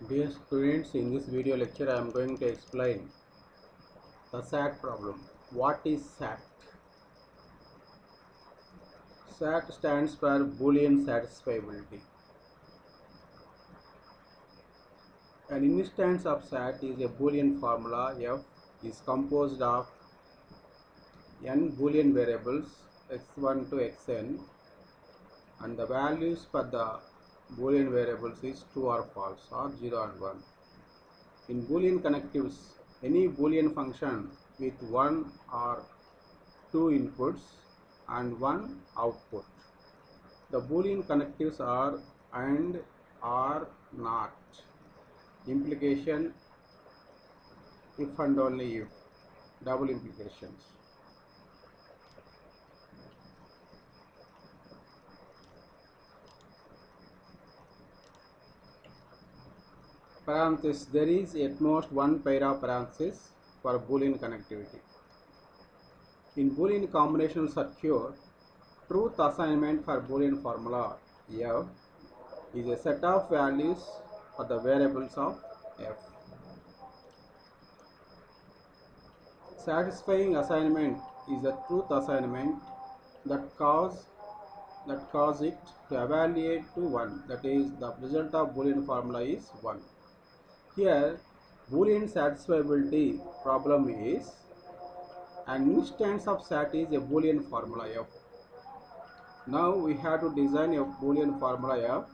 Dear students, in this video lecture I am going to explain the SAT problem. What is SAT? SAT stands for Boolean satisfiability. An instance of SAT is a Boolean formula. F is composed of n Boolean variables x1 to xn, and the values for the Boolean variables is true or false, or 0 and 1. In Boolean connectives, any Boolean function with one or two inputs and one output. The Boolean connectives are and, or, not. Implication: if and only if. Double implications. Parenthesis: there is at most one pair of parentheses for Boolean connectivity. In Boolean combinational circuit, truth assignment for Boolean formula F is a set of values for the variables of F. Satisfying assignment is a truth assignment that cause it to evaluate to 1, that is, the result of Boolean formula is 1. Here, Boolean satisfiability problem is an instance of SAT is a Boolean formula F. Now we have to design a Boolean formula F.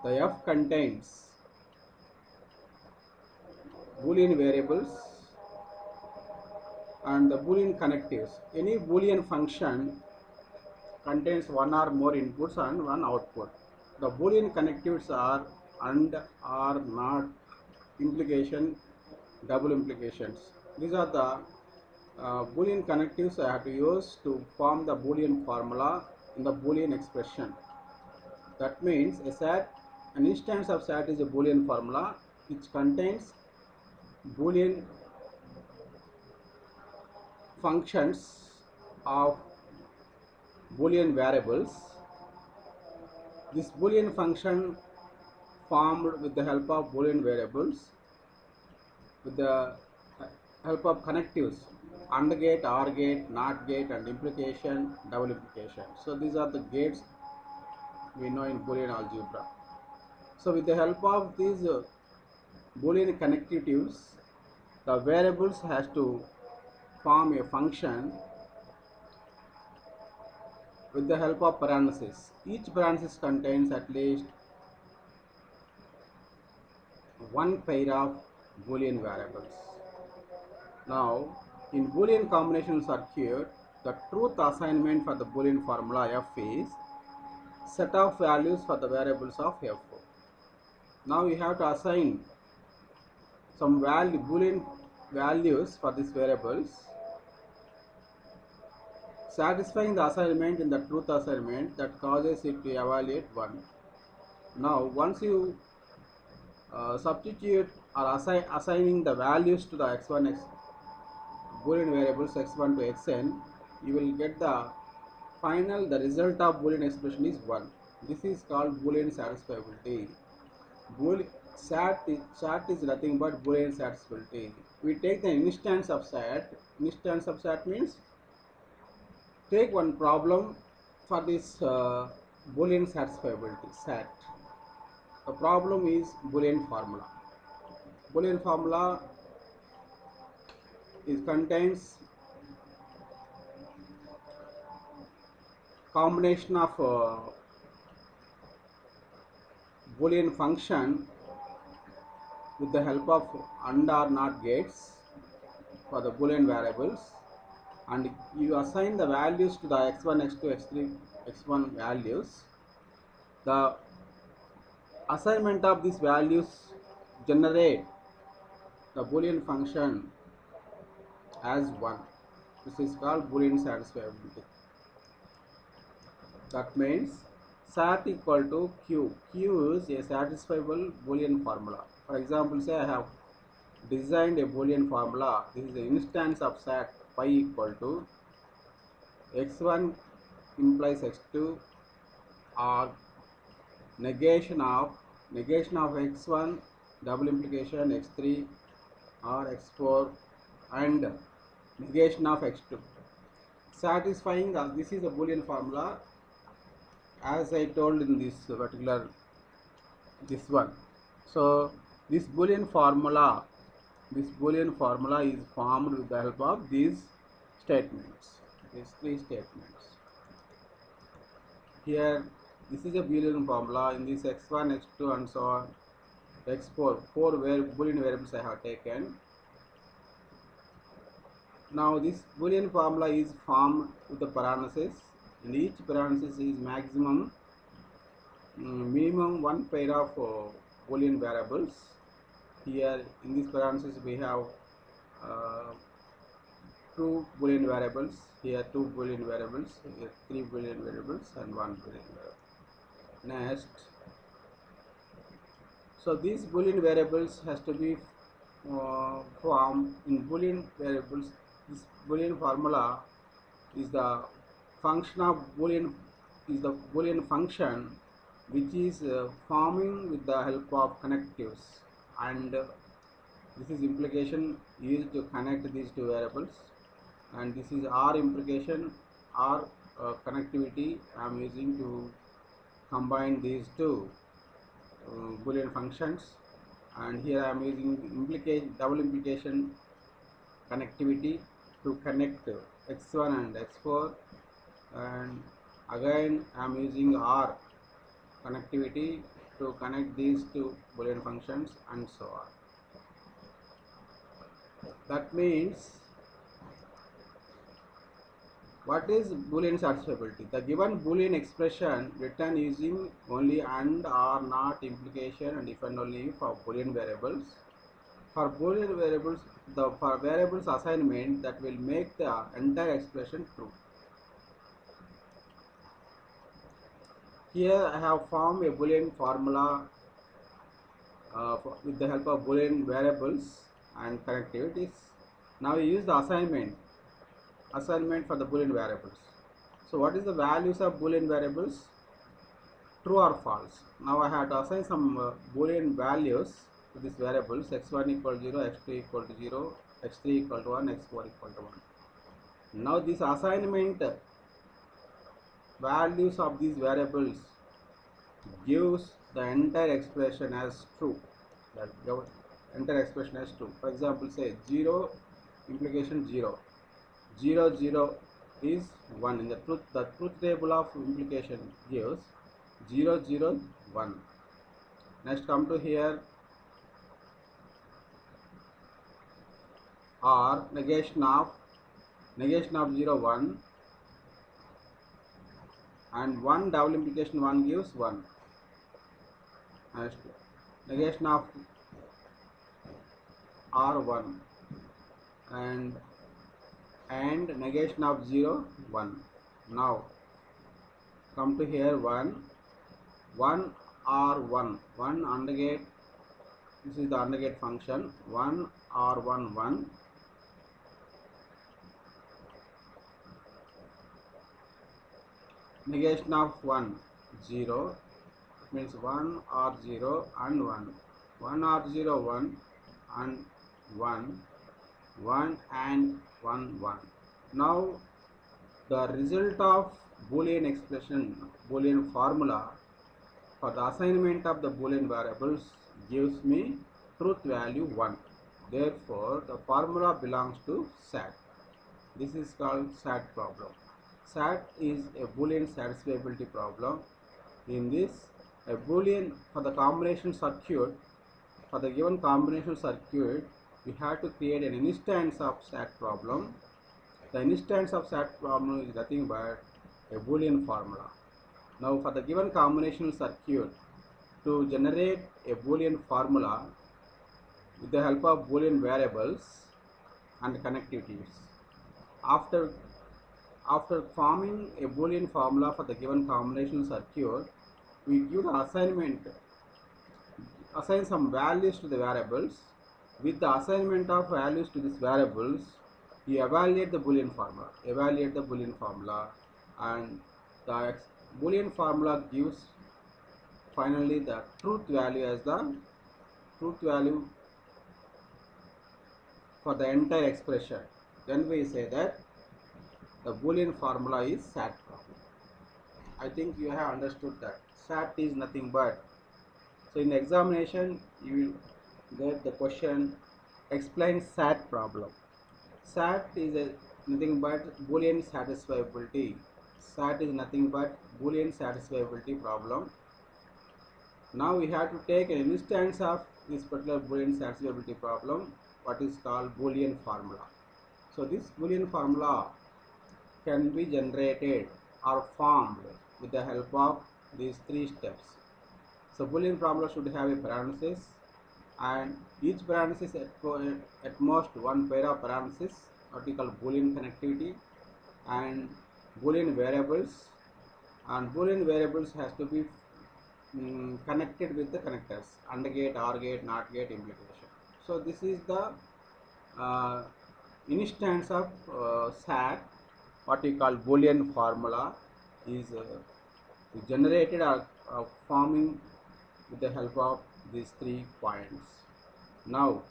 The F contains Boolean variables and the Boolean connectives. Any Boolean function contains one or more inputs and one output. The Boolean connectives are and, or, not, implication, double implications. These are the Boolean connectives I have to use to form the Boolean formula in the Boolean expression. That means an instance of SAT is a Boolean formula which contains Boolean functions of Boolean variables. This Boolean function formed with the help of Boolean variables, with the help of connectives, AND gate, OR gate, NOT gate, and implication, double implication. So these are the gates we know in Boolean algebra. So with the help of these Boolean connectivities, the variables has to form a function with the help of parentheses. Each parenthesis contains at least one pair of Boolean variables. Now, in Boolean combinational circuit, the truth assignment for the Boolean formula F is set of values for the variables of F. Now we have to assign some Boolean values for these variables. Satisfying the assignment in the truth assignment that causes it to evaluate 1. Now once you substitute or assigning the values to the x1 Boolean variables x1 to xn, you will get the result of Boolean expression is 1. This is called Boolean satisfiability. SAT is nothing but Boolean satisfiability. We take the instance of SAT. Instance of SAT means take one problem for this Boolean satisfiability SAT. The problem is Boolean formula. Boolean formula contains combination of Boolean function with the help of AND or NOT gates for the Boolean variables, and you assign the values to the x1, x2, x3, x1 values. The assignment of these values generate the Boolean function as 1. This is called Boolean satisfiability. That means SAT equal to Q. Q is a satisfiable Boolean formula. For example, say I have designed a Boolean formula. This is the instance of SAT phi equal to x1 implies x2 or negation of negation of x1, double implication x3 or x4, and negation of x2. Satisfying this is a Boolean formula, as I told in this particular this one. So this Boolean formula is formed with the help of these statements, these three statements. Here this is a Boolean formula. In this x1, x2 and so on, x4, four Boolean variables I have taken. Now this Boolean formula is formed with the parenthesis, and each parenthesis is minimum one pair of Boolean variables. Here in this parenthesis we have two Boolean variables, here two Boolean variables, here three Boolean variables and one Boolean variable. Next, so these Boolean variables has to be formed in Boolean variables. This Boolean formula is the function of Boolean, is the Boolean function which is forming with the help of connectives, and this is implication used to connect these two variables, and this is R implication, R connectivity I am using to combine these two Boolean functions, and here I am using double implication connectivity to connect x1 and x4, and again I am using R connectivity to connect these two Boolean functions, and so on. That means, what is Boolean satisfiability? The given Boolean expression written using only AND or NOT implication and if and only for Boolean variables. For Boolean variables, for variables assignment that will make the entire expression true. Here I have formed a Boolean formula with the help of Boolean variables and connectivities. Now we use the assignment for the Boolean variables. So what is the values of Boolean variables? True or false. Now I have to assign some Boolean values to these variables: x1 equal to 0, x2 equal to 0, x3 equal to 1, x4 equal to 1. Now this assignment values of these variables gives the entire expression as true. That the entire expression as true. For example, say 0 implication 0. 0 0 is 1. In the truth table of implication gives 0 0 1. Next, come to here, or negation of 0 1, and 1 double implication 1 gives 1. Next, negation of R1 and negation of 0 1. Now come to here, 1 R1, 1 AND gate, this is the AND gate function, 1 R1 1, negation of 1 0, means 1 R0 and 1, 1 R0 1 and 1 1 and 1 1. Now the result of Boolean expression, Boolean formula for the assignment of the Boolean variables gives me truth value 1. Therefore the formula belongs to SAT. This is called SAT problem. SAT is a Boolean satisfiability problem. In this, a Boolean for the combination circuit, for the given combination circuit, we have to create an instance of SAT problem. The instance of SAT problem is nothing but a Boolean formula. Now for the given combinational circuit, to generate a Boolean formula with the help of Boolean variables and connectivities. After forming a Boolean formula for the given combinational circuit, we give the assignment, assign some values to the variables. With the assignment of values to these variables, you evaluate the Boolean formula. And the Boolean formula gives finally the truth value as the truth value for the entire expression, then we say that the Boolean formula is SAT problem. I think you have understood that SAT is nothing but, so in the examination you will get the question, explain SAT problem. SAT is nothing but Boolean satisfiability. SAT is nothing but Boolean satisfiability problem. Now we have to take an instance of this particular Boolean satisfiability problem, what is called Boolean formula. So this Boolean formula can be generated or formed with the help of these three steps. So Boolean formula should have a parenthesis, and each parenthesis at most one pair of parentheses, what we call Boolean connectivity, and Boolean variables, and Boolean variables has to be connected with the connectors, AND gate, OR gate, NOT gate, implication. So this is the instance of SAT, what we call Boolean formula is generated or forming with the help of these 3 points. Now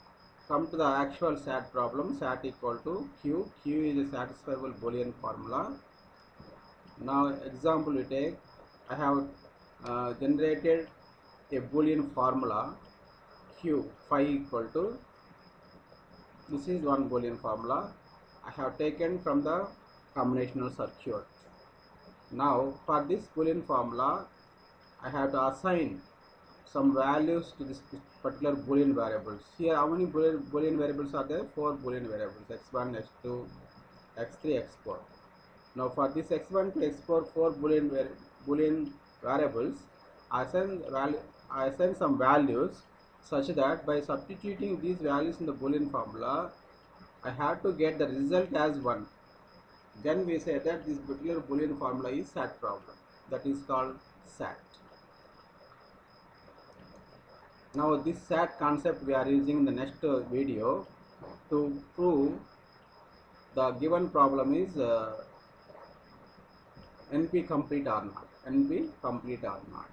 come to the actual SAT problem. SAT equal to Q. Q is a satisfiable Boolean formula. Now example we take, I have generated a Boolean formula Q phi equal to, this is one Boolean formula I have taken from the combinational circuit. Now for this Boolean formula I have to assign some values to this particular Boolean variables. Here how many Boolean variables are there? 4 Boolean variables, x1, x2, x3, x4. Now for this x1 to x4 4 Boolean variables, I assign some values such that by substituting these values in the Boolean formula, I have to get the result as 1. Then we say that this particular Boolean formula is SAT problem. That is called SAT. Now this SAT concept we are using in the next video to prove the given problem is NP complete or not. NP complete or not.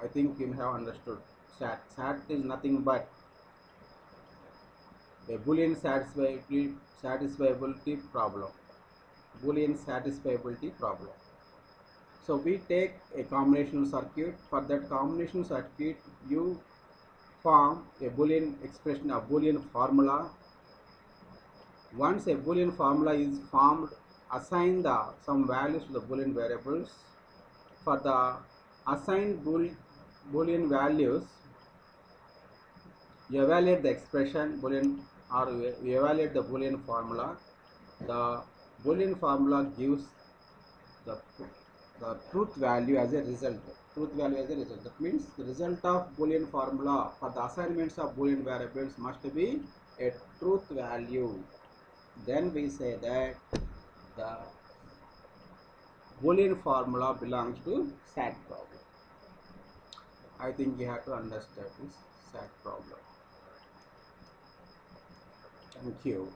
I think you have understood SAT. SAT is nothing but a Boolean satisfiability problem. Boolean satisfiability problem. So we take a combinational circuit. For that combinational circuit, you form a Boolean expression, a Boolean formula. Once a Boolean formula is formed, assign some values to the Boolean variables. For the assigned Boolean values, you evaluate the expression Boolean, or you evaluate the Boolean formula. The Boolean formula gives the truth value as a result. Truth value as a result. That means the result of Boolean formula for the assignments of Boolean variables must be a truth value. Then we say that the Boolean formula belongs to SAT problem. I think you have to understand this SAT problem. Thank you.